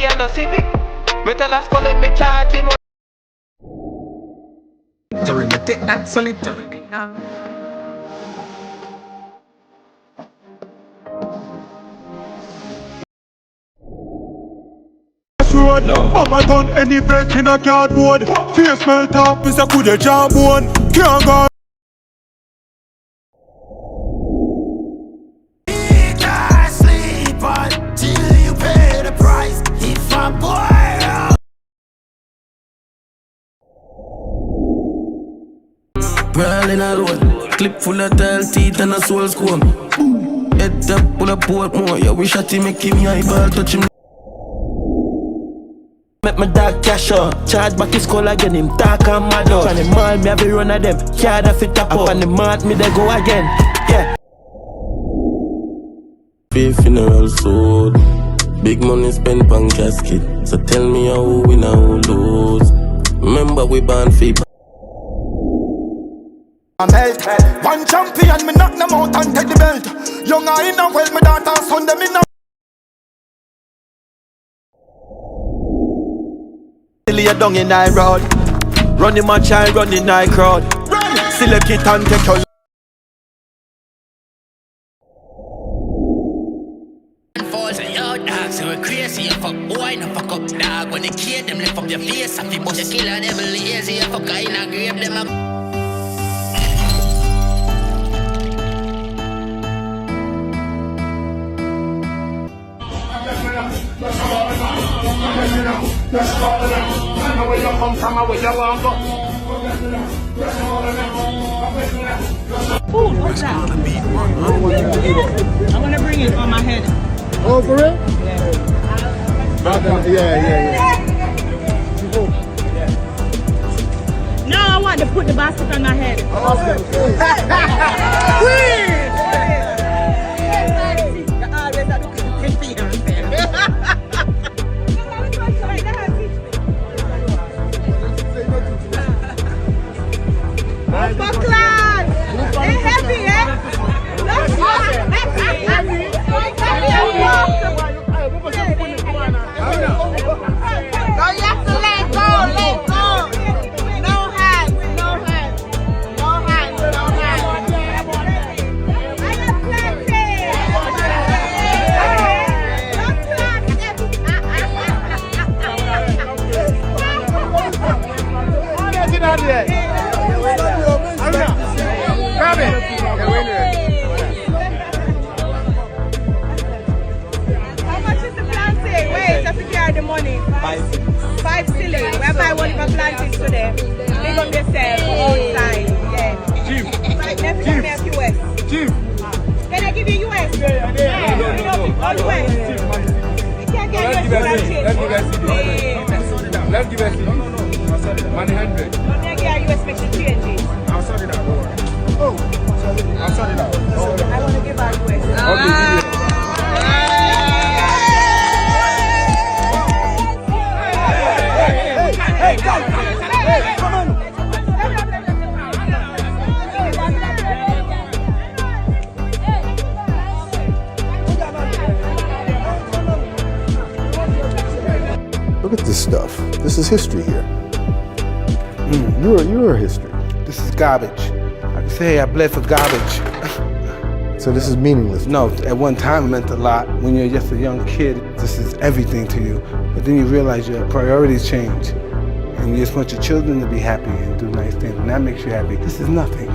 Bentley and a Civic. Me tell us call it me charge him. Sorry, me take that solid. Road. Mama done any break in a cardboard. Face melt up is a good jawbone. Can't go. You can't sleep until you pay the price. If a boy brawl in a road, clip full of tile teeth and a soul squam. Head up full of port more. Yeah, we shot him, make him eyeball touch him. Make my dog cash out, charge back his call again, him talk and mad out. On the mall, me have a run of them, card off it up up. On the mart, me they go again, yeah. Pay funeral sold, big money spent on casket. So tell me how we win and who lose. Remember we born for One champion, me knock them out and take the belt. Young I in a well, me daughter son them in a. Lay down in I road, running my child, running I crowd. Select it and take your falls and your dogs so we're crazy. You fuck boy, no fuck up dog. When they kill them, lift up your face. If you bust the killer, they will lazy. You fuck I in a grave them up. I know where you come from and where you want to go. Ooh, what's that? I want to bring it on my head. Oh, for real? Yeah. No, I want to put the basket on my head. Buckland! They heavy, eh? No, you have to let go. No hands. I got plenty. Grab it. How much is the planting? Wait, I forget the money. 5 silly. We're buying one of our plantings today. Big up yourself outside. Yeah. Chief. Let me give me a US. Chief. Can I give you US? No. All US. We can't get US planting. Let's give us money 100. Don't get US make the changes. I'll sort it out. Oh, I'll sort it out. I want to give our US. Hey, come on. Look at this stuff. This is history here. You're history. This is garbage. I can say I bled for garbage. So this is meaningless. No, at one time it meant a lot. When you're just a young kid, this is everything to you. But then you realize your priorities change. And you just want your children to be happy and do nice things. And that makes you happy. This is nothing.